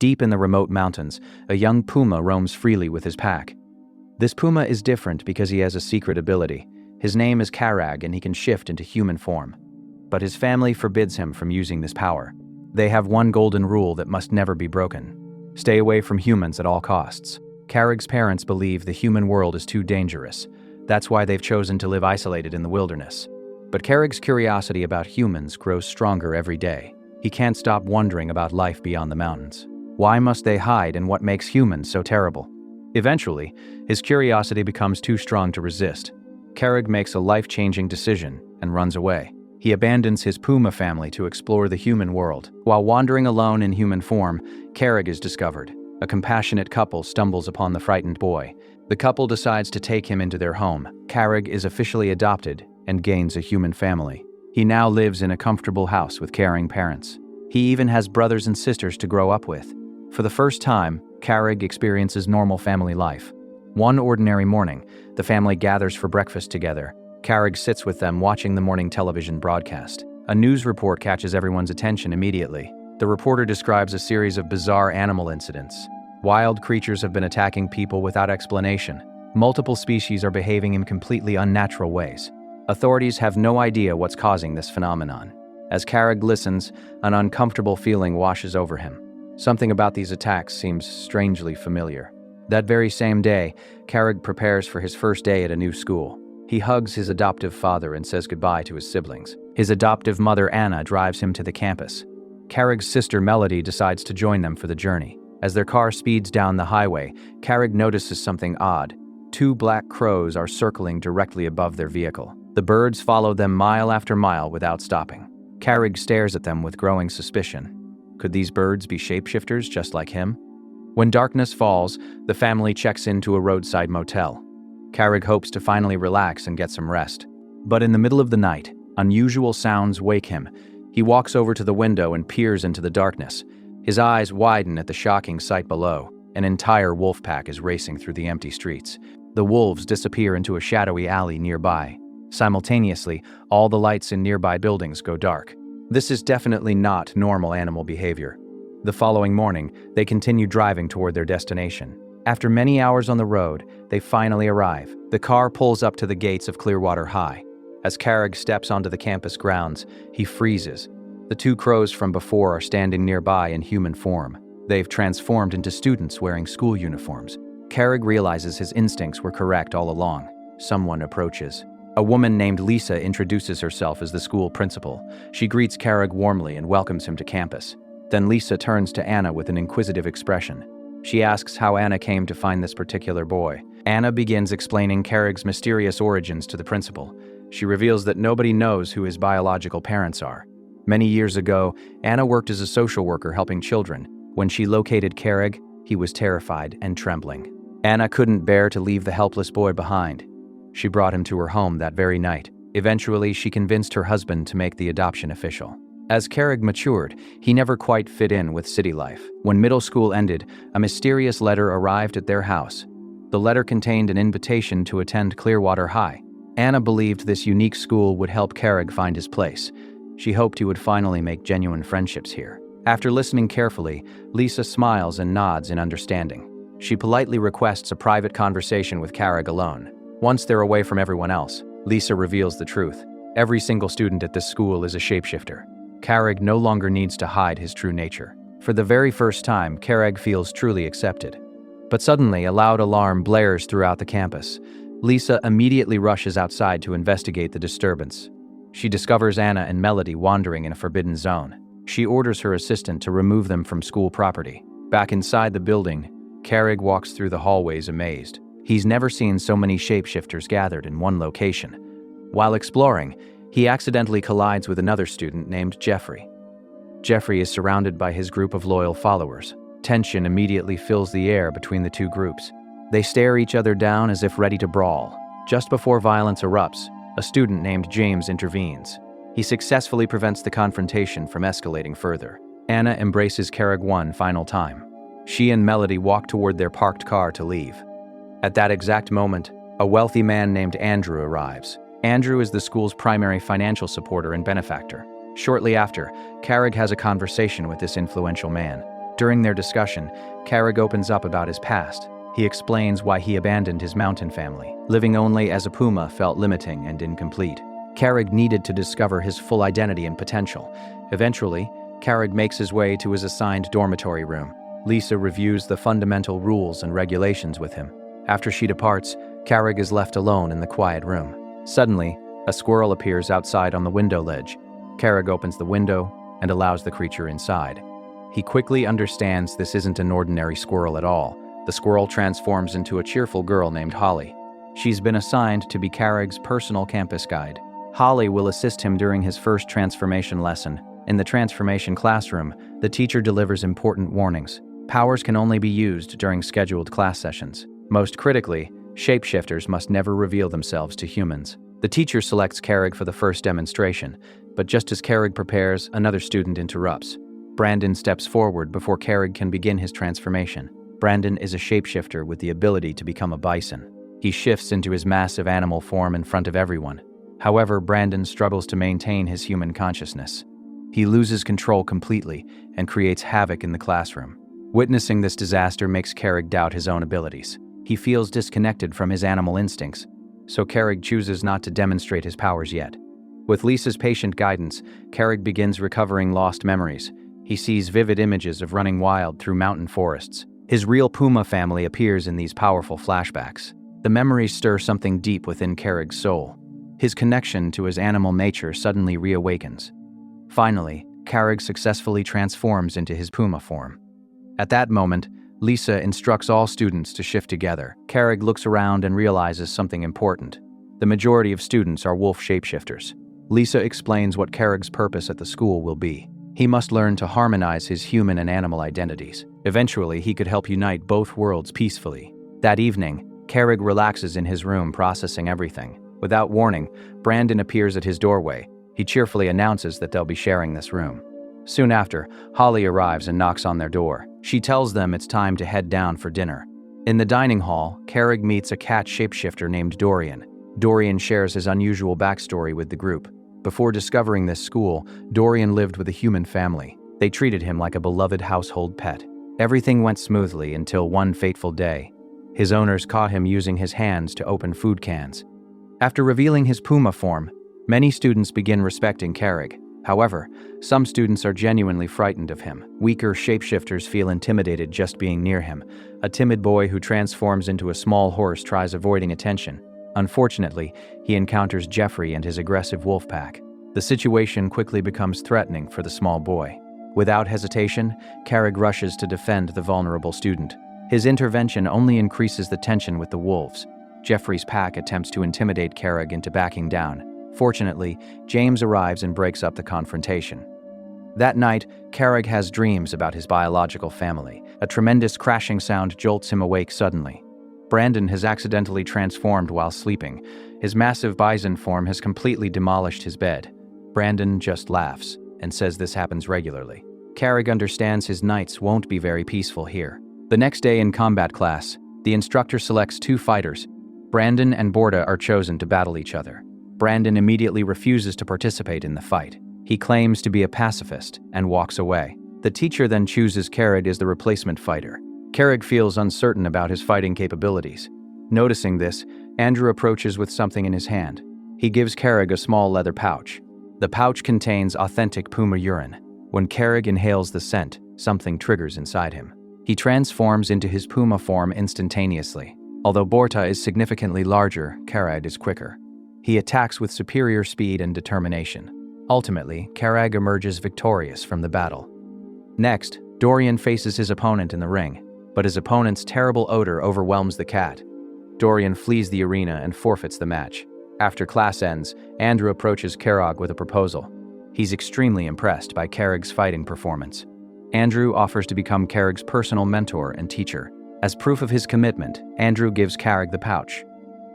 Deep in the remote mountains, a young puma roams freely with his pack. This puma is different because he has a secret ability. His name is Karag and he can shift into human form. But his family forbids him from using this power. They have one golden rule that must never be broken. Stay away from humans at all costs. Karag's parents believe the human world is too dangerous. That's why they've chosen to live isolated in the wilderness. But Karag's curiosity about humans grows stronger every day. He can't stop wondering about life beyond the mountains. Why must they hide, and what makes humans so terrible? Eventually, his curiosity becomes too strong to resist. Karag makes a life-changing decision and runs away. He abandons his puma family to explore the human world. While wandering alone in human form, Karag is discovered. A compassionate couple stumbles upon the frightened boy. The couple decides to take him into their home. Karag is officially adopted and gains a human family. He now lives in a comfortable house with caring parents. He even has brothers and sisters to grow up with. For the first time, Karag experiences normal family life. One ordinary morning, the family gathers for breakfast together. Karag sits with them watching the morning television broadcast. A news report catches everyone's attention immediately. The reporter describes a series of bizarre animal incidents. Wild creatures have been attacking people without explanation. Multiple species are behaving in completely unnatural ways. Authorities have no idea what's causing this phenomenon. As Karag listens, an uncomfortable feeling washes over him. Something about these attacks seems strangely familiar. That very same day, Karag prepares for his first day at a new school. He hugs his adoptive father and says goodbye to his siblings. His adoptive mother, Anna, drives him to the campus. Karag's sister, Melody, decides to join them for the journey. As their car speeds down the highway, Karag notices something odd. Two black crows are circling directly above their vehicle. The birds follow them mile after mile without stopping. Karag stares at them with growing suspicion. Could these birds be shapeshifters just like him? When darkness falls, the family checks into a roadside motel. Karag hopes to finally relax and get some rest. But in the middle of the night, unusual sounds wake him. He walks over to the window and peers into the darkness. His eyes widen at the shocking sight below. An entire wolf pack is racing through the empty streets. The wolves disappear into a shadowy alley nearby. Simultaneously, all the lights in nearby buildings go dark. This is definitely not normal animal behavior. The following morning, they continue driving toward their destination. After many hours on the road, they finally arrive. The car pulls up to the gates of Clearwater High. As Karag steps onto the campus grounds, he freezes. The two crows from before are standing nearby in human form. They've transformed into students wearing school uniforms. Karag realizes his instincts were correct all along. Someone approaches. A woman named Lisa introduces herself as the school principal. She greets Karag warmly and welcomes him to campus. Then Lisa turns to Anna with an inquisitive expression. She asks how Anna came to find this particular boy. Anna begins explaining Karag's mysterious origins to the principal. She reveals that nobody knows who his biological parents are. Many years ago, Anna worked as a social worker helping children. When she located Karag, he was terrified and trembling. Anna couldn't bear to leave the helpless boy behind. She brought him to her home that very night. Eventually, she convinced her husband to make the adoption official. As Karag matured, he never quite fit in with city life. When middle school ended, a mysterious letter arrived at their house. The letter contained an invitation to attend Clearwater High. Anna believed this unique school would help Karag find his place. She hoped he would finally make genuine friendships here. After listening carefully, Lisa smiles and nods in understanding. She politely requests a private conversation with Karag alone. Once they're away from everyone else, Lisa reveals the truth. Every single student at this school is a shapeshifter. Karag no longer needs to hide his true nature. For the very first time, Karag feels truly accepted. But suddenly, a loud alarm blares throughout the campus. Lisa immediately rushes outside to investigate the disturbance. She discovers Anna and Melody wandering in a forbidden zone. She orders her assistant to remove them from school property. Back inside the building, Karag walks through the hallways amazed. He's never seen so many shapeshifters gathered in one location. While exploring, he accidentally collides with another student named Jeffrey. Jeffrey is surrounded by his group of loyal followers. Tension immediately fills the air between the two groups. They stare each other down as if ready to brawl. Just before violence erupts, a student named James intervenes. He successfully prevents the confrontation from escalating further. Anna embraces Karag one final time. She and Melody walk toward their parked car to leave. At that exact moment, a wealthy man named Andrew arrives. Andrew is the school's primary financial supporter and benefactor. Shortly after, Karag has a conversation with this influential man. During their discussion, Karag opens up about his past. He explains why he abandoned his mountain family. Living only as a puma felt limiting and incomplete. Karag needed to discover his full identity and potential. Eventually, Karag makes his way to his assigned dormitory room. Lisa reviews the fundamental rules and regulations with him. After she departs, Karag is left alone in the quiet room. Suddenly, a squirrel appears outside on the window ledge. Karag opens the window and allows the creature inside. He quickly understands this isn't an ordinary squirrel at all. The squirrel transforms into a cheerful girl named Holly. She's been assigned to be Karag's personal campus guide. Holly will assist him during his first transformation lesson. In the transformation classroom, the teacher delivers important warnings. Powers can only be used during scheduled class sessions. Most critically, shapeshifters must never reveal themselves to humans. The teacher selects Karag for the first demonstration, but just as Karag prepares, another student interrupts. Brandon steps forward before Karag can begin his transformation. Brandon is a shapeshifter with the ability to become a bison. He shifts into his massive animal form in front of everyone. However, Brandon struggles to maintain his human consciousness. He loses control completely and creates havoc in the classroom. Witnessing this disaster makes Karag doubt his own abilities. He feels disconnected from his animal instincts, so Karag chooses not to demonstrate his powers yet. With Lisa's patient guidance, Karag begins recovering lost memories. He sees vivid images of running wild through mountain forests. His real puma family appears in these powerful flashbacks. The memories stir something deep within Karag's soul. His connection to his animal nature suddenly reawakens. Finally, Karag successfully transforms into his puma form. At that moment, Lisa instructs all students to shift together. Karag looks around and realizes something important. The majority of students are wolf shapeshifters. Lisa explains what Karag's purpose at the school will be. He must learn to harmonize his human and animal identities. Eventually, he could help unite both worlds peacefully. That evening, Karag relaxes in his room, processing everything. Without warning, Brandon appears at his doorway. He cheerfully announces that they'll be sharing this room. Soon after, Holly arrives and knocks on their door. She tells them it's time to head down for dinner. In the dining hall, Karag meets a cat shapeshifter named Dorian. Dorian shares his unusual backstory with the group. Before discovering this school, Dorian lived with a human family. They treated him like a beloved household pet. Everything went smoothly until one fateful day. His owners caught him using his hands to open food cans. After revealing his puma form, many students begin respecting Karag. However, some students are genuinely frightened of him. Weaker shapeshifters feel intimidated just being near him. A timid boy who transforms into a small horse tries avoiding attention. Unfortunately, he encounters Jeffrey and his aggressive wolf pack. The situation quickly becomes threatening for the small boy. Without hesitation, Karag rushes to defend the vulnerable student. His intervention only increases the tension with the wolves. Jeffrey's pack attempts to intimidate Karag into backing down. Fortunately, James arrives and breaks up the confrontation. That night, Karag has dreams about his biological family. A tremendous crashing sound jolts him awake suddenly. Brandon has accidentally transformed while sleeping. His massive bison form has completely demolished his bed. Brandon just laughs and says this happens regularly. Karag understands his nights won't be very peaceful here. The next day in combat class, the instructor selects two fighters. Brandon and Borda are chosen to battle each other. Brandon immediately refuses to participate in the fight. He claims to be a pacifist and walks away. The teacher then chooses Karag as the replacement fighter. Karag feels uncertain about his fighting capabilities. Noticing this, Andrew approaches with something in his hand. He gives Karag a small leather pouch. The pouch contains authentic puma urine. When Karag inhales the scent, something triggers inside him. He transforms into his puma form instantaneously. Although Borta is significantly larger, Karag is quicker. He attacks with superior speed and determination. Ultimately, Karag emerges victorious from the battle. Next, Dorian faces his opponent in the ring, but his opponent's terrible odor overwhelms the cat. Dorian flees the arena and forfeits the match. After class ends, Andrew approaches Karag with a proposal. He's extremely impressed by Karag's fighting performance. Andrew offers to become Karag's personal mentor and teacher. As proof of his commitment, Andrew gives Karag the pouch.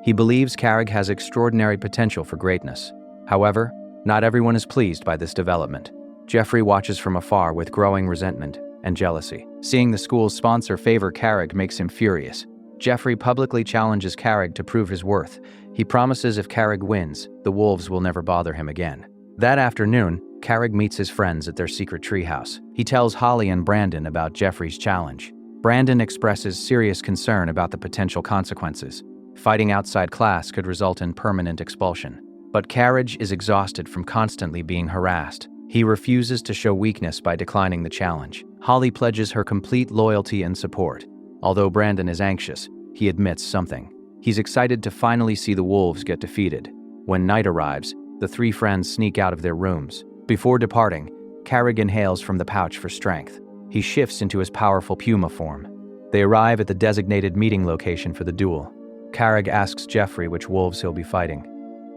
He believes Karag has extraordinary potential for greatness. However, not everyone is pleased by this development. Jeffrey watches from afar with growing resentment and jealousy. Seeing the school's sponsor favor Karag makes him furious. Jeffrey publicly challenges Karag to prove his worth. He promises if Karag wins, the wolves will never bother him again. That afternoon, Karag meets his friends at their secret treehouse. He tells Holly and Brandon about Jeffrey's challenge. Brandon expresses serious concern about the potential consequences. Fighting outside class could result in permanent expulsion. But Karag is exhausted from constantly being harassed. He refuses to show weakness by declining the challenge. Holly pledges her complete loyalty and support. Although Brandon is anxious, he admits something. He's excited to finally see the wolves get defeated. When night arrives, the three friends sneak out of their rooms. Before departing, Karag inhales from the pouch for strength. He shifts into his powerful PUMA form. They arrive at the designated meeting location for the duel. Karag asks Jeffrey which wolves he'll be fighting.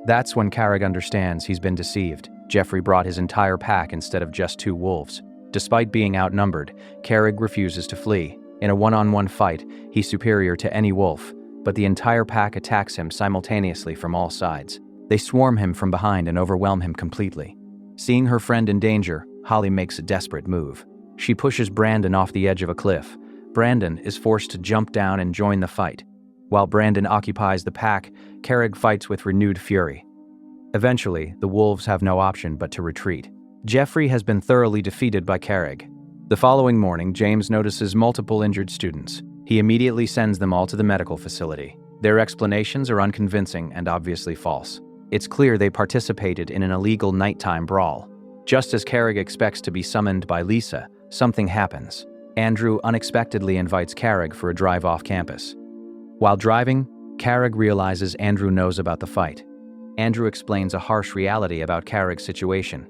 That's when Karag understands he's been deceived. Jeffrey brought his entire pack instead of just 2 wolves. Despite being outnumbered, Karag refuses to flee. In a one-on-one fight, he's superior to any wolf, but the entire pack attacks him simultaneously from all sides. They swarm him from behind and overwhelm him completely. Seeing her friend in danger, Holly makes a desperate move. She pushes Brandon off the edge of a cliff. Brandon is forced to jump down and join the fight. While Brandon occupies the pack, Karag fights with renewed fury. Eventually, the wolves have no option but to retreat. Jeffrey has been thoroughly defeated by Karag. The following morning, James notices multiple injured students. He immediately sends them all to the medical facility. Their explanations are unconvincing and obviously false. It's clear they participated in an illegal nighttime brawl. Just as Karag expects to be summoned by Lisa, something happens. Andrew unexpectedly invites Karag for a drive off campus. While driving, Karag realizes Andrew knows about the fight. Andrew explains a harsh reality about Karag's situation.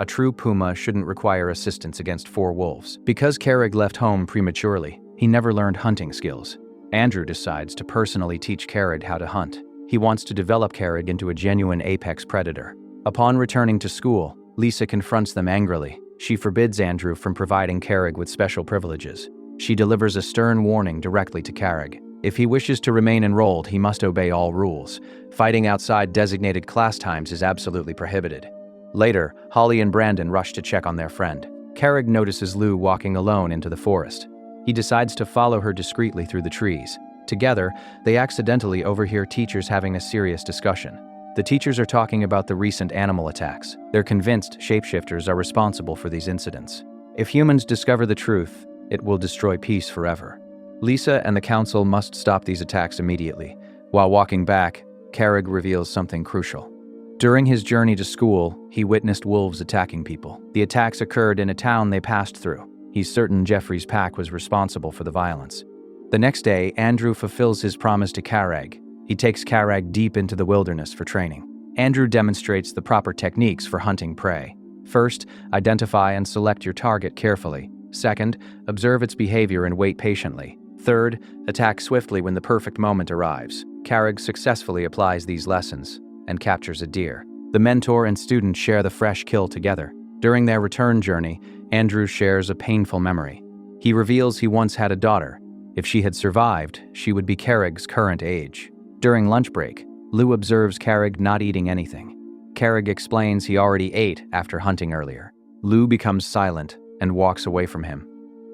A true puma shouldn't require assistance against 4 wolves. Because Karag left home prematurely, he never learned hunting skills. Andrew decides to personally teach Karag how to hunt. He wants to develop Karag into a genuine apex predator. Upon returning to school, Lisa confronts them angrily. She forbids Andrew from providing Karag with special privileges. She delivers a stern warning directly to Karag. If he wishes to remain enrolled, he must obey all rules. Fighting outside designated class times is absolutely prohibited. Later, Holly and Brandon rush to check on their friend. Karag notices Lou walking alone into the forest. He decides to follow her discreetly through the trees. Together, they accidentally overhear teachers having a serious discussion. The teachers are talking about the recent animal attacks. They're convinced shapeshifters are responsible for these incidents. If humans discover the truth, it will destroy peace forever. Lisa and the council must stop these attacks immediately. While walking back, Karag reveals something crucial. During his journey to school, he witnessed wolves attacking people. The attacks occurred in a town they passed through. He's certain Jeffrey's pack was responsible for the violence. The next day, Andrew fulfills his promise to Karag. He takes Karag deep into the wilderness for training. Andrew demonstrates the proper techniques for hunting prey. First, identify and select your target carefully. Second, observe its behavior and wait patiently. Third, attack swiftly when the perfect moment arrives. Karag successfully applies these lessons and captures a deer. The mentor and student share the fresh kill together. During their return journey, Andrew shares a painful memory. He reveals he once had a daughter. If she had survived, she would be Karag's current age. During lunch break, Lou observes Karag not eating anything. Karag explains he already ate after hunting earlier. Lou becomes silent and walks away from him.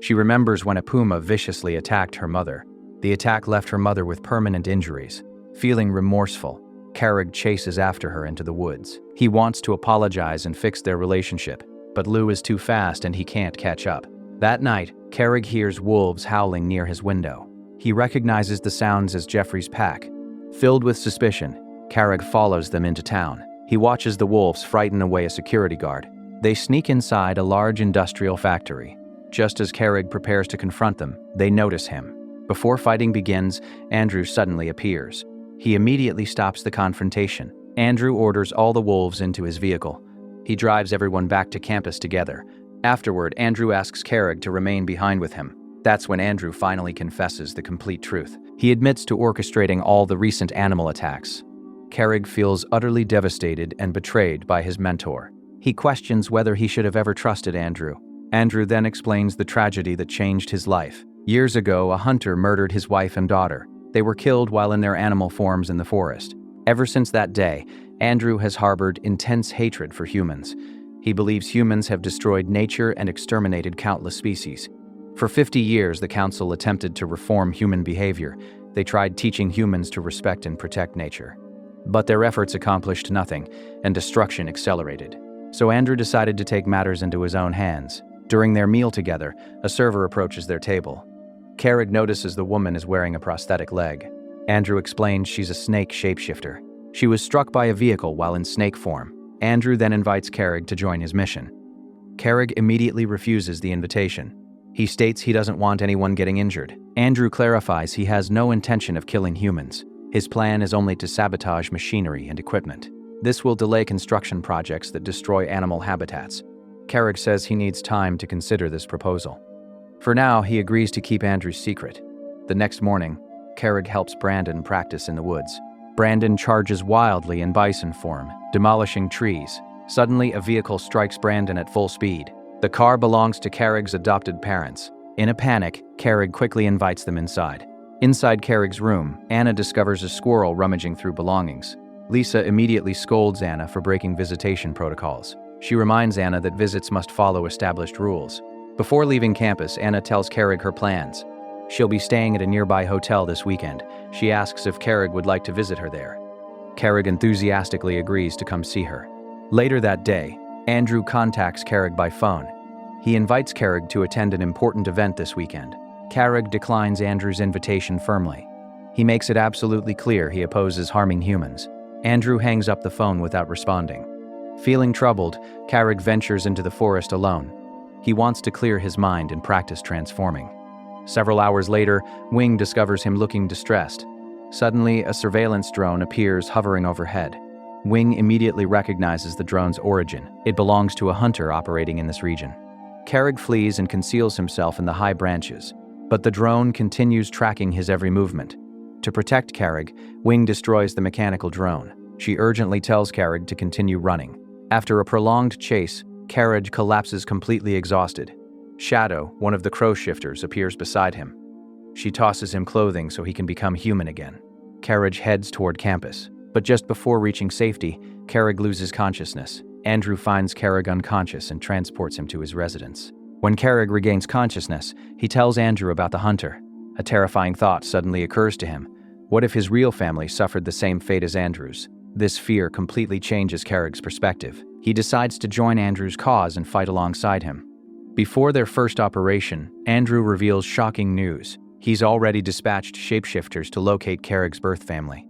She remembers when a puma viciously attacked her mother. The attack left her mother with permanent injuries. Feeling remorseful, Karag chases after her into the woods. He wants to apologize and fix their relationship, but Lou is too fast and he can't catch up. That night, Karag hears wolves howling near his window. He recognizes the sounds as Jeffrey's pack. Filled with suspicion, Karag follows them into town. He watches the wolves frighten away a security guard. They sneak inside a large industrial factory. Just as Karag prepares to confront them, they notice him. Before fighting begins, Andrew suddenly appears. He immediately stops the confrontation. Andrew orders all the wolves into his vehicle. He drives everyone back to campus together. Afterward, Andrew asks Karag to remain behind with him. That's when Andrew finally confesses the complete truth. He admits to orchestrating all the recent animal attacks. Karag feels utterly devastated and betrayed by his mentor. He questions whether he should have ever trusted Andrew. Andrew then explains the tragedy that changed his life. Years ago, a hunter murdered his wife and daughter. They were killed while in their animal forms in the forest. Ever since that day, Andrew has harbored intense hatred for humans. He believes humans have destroyed nature and exterminated countless species. For 50 years, the council attempted to reform human behavior. They tried teaching humans to respect and protect nature. But their efforts accomplished nothing, and destruction accelerated. So Andrew decided to take matters into his own hands. During their meal together, a server approaches their table. Karag notices the woman is wearing a prosthetic leg. Andrew explains she's a snake shapeshifter. She was struck by a vehicle while in snake form. Andrew then invites Karag to join his mission. Karag immediately refuses the invitation. He states he doesn't want anyone getting injured. Andrew clarifies he has no intention of killing humans. His plan is only to sabotage machinery and equipment. This will delay construction projects that destroy animal habitats. Karag says he needs time to consider this proposal. For now, he agrees to keep Andrew's secret. The next morning, Karag helps Brandon practice in the woods. Brandon charges wildly in bison form, demolishing trees. Suddenly, a vehicle strikes Brandon at full speed. The car belongs to Karag's adopted parents. In a panic, Karag quickly invites them inside. Inside Karag's room, Anna discovers a squirrel rummaging through belongings. Lisa immediately scolds Anna for breaking visitation protocols. She reminds Anna that visits must follow established rules. Before leaving campus, Anna tells Karag her plans. She'll be staying at a nearby hotel this weekend. She asks if Karag would like to visit her there. Karag enthusiastically agrees to come see her. Later that day, Andrew contacts Karag by phone. He invites Karag to attend an important event this weekend. Karag declines Andrew's invitation firmly. He makes it absolutely clear he opposes harming humans. Andrew hangs up the phone without responding. Feeling troubled, Karag ventures into the forest alone. He wants to clear his mind and practice transforming. Several hours later, Wing discovers him looking distressed. Suddenly, a surveillance drone appears hovering overhead. Wing immediately recognizes the drone's origin. It belongs to a hunter operating in this region. Karag flees and conceals himself in the high branches, but the drone continues tracking his every movement. To protect Karag, Wing destroys the mechanical drone. She urgently tells Karag to continue running. After a prolonged chase, Karag collapses completely exhausted. Shadow, one of the crow shifters, appears beside him. She tosses him clothing so he can become human again. Karag heads toward campus, but just before reaching safety, Karag loses consciousness. Andrew finds Karag unconscious and transports him to his residence. When Karag regains consciousness, he tells Andrew about the hunter. A terrifying thought suddenly occurs to him. What if his real family suffered the same fate as Andrew's? This fear completely changes Karag's perspective. He decides to join Andrew's cause and fight alongside him. Before their first operation, Andrew reveals shocking news. He's already dispatched shapeshifters to locate Karag's birth family.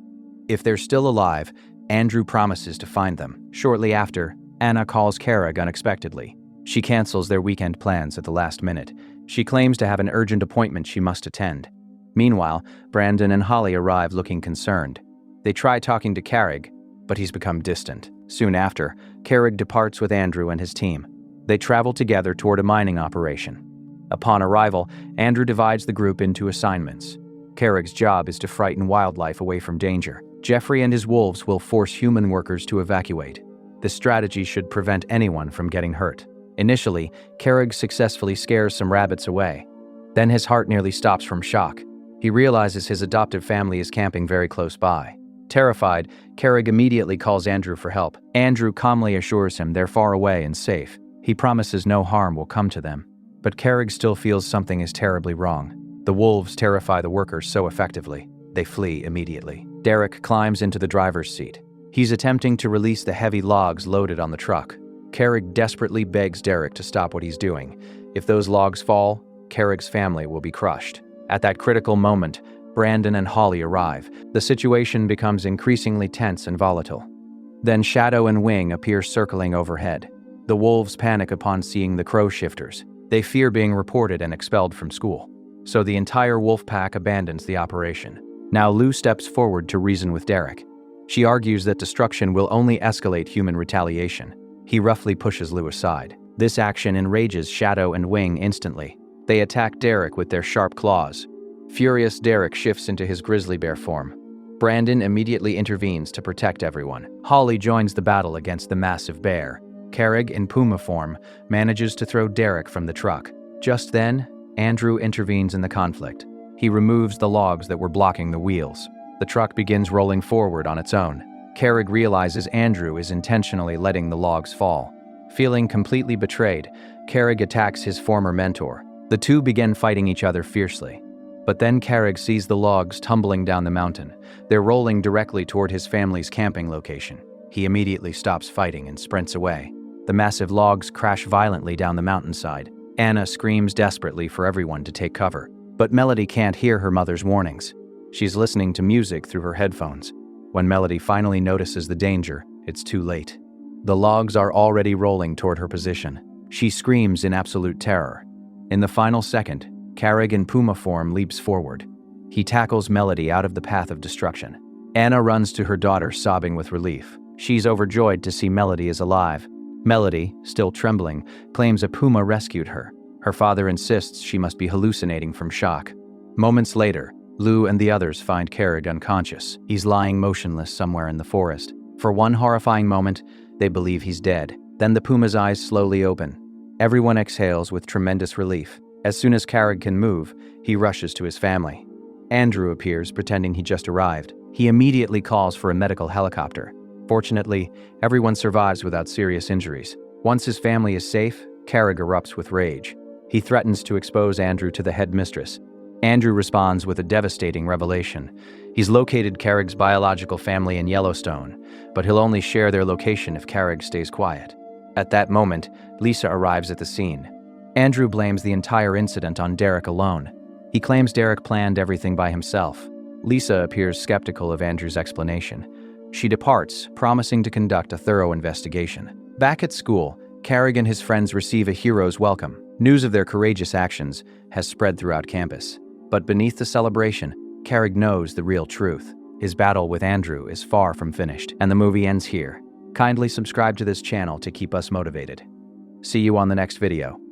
If they're still alive, Andrew promises to find them. Shortly after, Anna calls Karag unexpectedly. She cancels their weekend plans at the last minute. She claims to have an urgent appointment she must attend. Meanwhile, Brandon and Holly arrive looking concerned. They try talking to Karag, but he's become distant. Soon after, Karag departs with Andrew and his team. They travel together toward a mining operation. Upon arrival, Andrew divides the group into assignments. Karag's job is to frighten wildlife away from danger. Jeffrey and his wolves will force human workers to evacuate. This strategy should prevent anyone from getting hurt. Initially, Karag successfully scares some rabbits away. Then his heart nearly stops from shock. He realizes his adoptive family is camping very close by. Terrified, Karag immediately calls Andrew for help. Andrew calmly assures him they're far away and safe. He promises no harm will come to them. But Karag still feels something is terribly wrong. The wolves terrify the workers so effectively, they flee immediately. Derek climbs into the driver's seat. He's attempting to release the heavy logs loaded on the truck. Karag desperately begs Derek to stop what he's doing. If those logs fall, Karag's family will be crushed. At that critical moment, Brandon and Holly arrive. The situation becomes increasingly tense and volatile. Then Shadow and Wing appear circling overhead. The wolves panic upon seeing the crow shifters. They fear being reported and expelled from school. So the entire wolf pack abandons the operation. Now Lou steps forward to reason with Derek. She argues that destruction will only escalate human retaliation. He roughly pushes Lou aside. This action enrages Shadow and Wing instantly. They attack Derek with their sharp claws. Furious Derek shifts into his grizzly bear form. Brandon immediately intervenes to protect everyone. Holly joins the battle against the massive bear. Karag, in PUMA form, manages to throw Derek from the truck. Just then, Andrew intervenes in the conflict. He removes the logs that were blocking the wheels. The truck begins rolling forward on its own. Karag realizes Andrew is intentionally letting the logs fall. Feeling completely betrayed, Karag attacks his former mentor. The two begin fighting each other fiercely. But then Karag sees the logs tumbling down the mountain. They're rolling directly toward his family's camping location. He immediately stops fighting and sprints away. The massive logs crash violently down the mountainside. Anna screams desperately for everyone to take cover, but Melody can't hear her mother's warnings. She's listening to music through her headphones. When Melody finally notices the danger, it's too late. The logs are already rolling toward her position. She screams in absolute terror. In the final second, Karag in Puma form leaps forward. He tackles Melody out of the path of destruction. Anna runs to her daughter, sobbing with relief. She's overjoyed to see Melody is alive. Melody, still trembling, claims a puma rescued her. Her father insists she must be hallucinating from shock. Moments later, Lou and the others find Karag unconscious. He's lying motionless somewhere in the forest. For one horrifying moment, they believe he's dead. Then the puma's eyes slowly open. Everyone exhales with tremendous relief. As soon as Karag can move, he rushes to his family. Andrew appears, pretending he just arrived. He immediately calls for a medical helicopter. Fortunately, everyone survives without serious injuries. Once his family is safe, Karag erupts with rage. He threatens to expose Andrew to the headmistress. Andrew responds with a devastating revelation. He's located Karag's biological family in Yellowstone, but he'll only share their location if Karag stays quiet. At that moment, Lisa arrives at the scene. Andrew blames the entire incident on Derek alone. He claims Derek planned everything by himself. Lisa appears skeptical of Andrew's explanation. She departs, promising to conduct a thorough investigation. Back at school, Karag and his friends receive a hero's welcome. News of their courageous actions has spread throughout campus. But beneath the celebration, Karag knows the real truth. His battle with Andrew is far from finished, and the movie ends here. Kindly subscribe to this channel to keep us motivated. See you on the next video.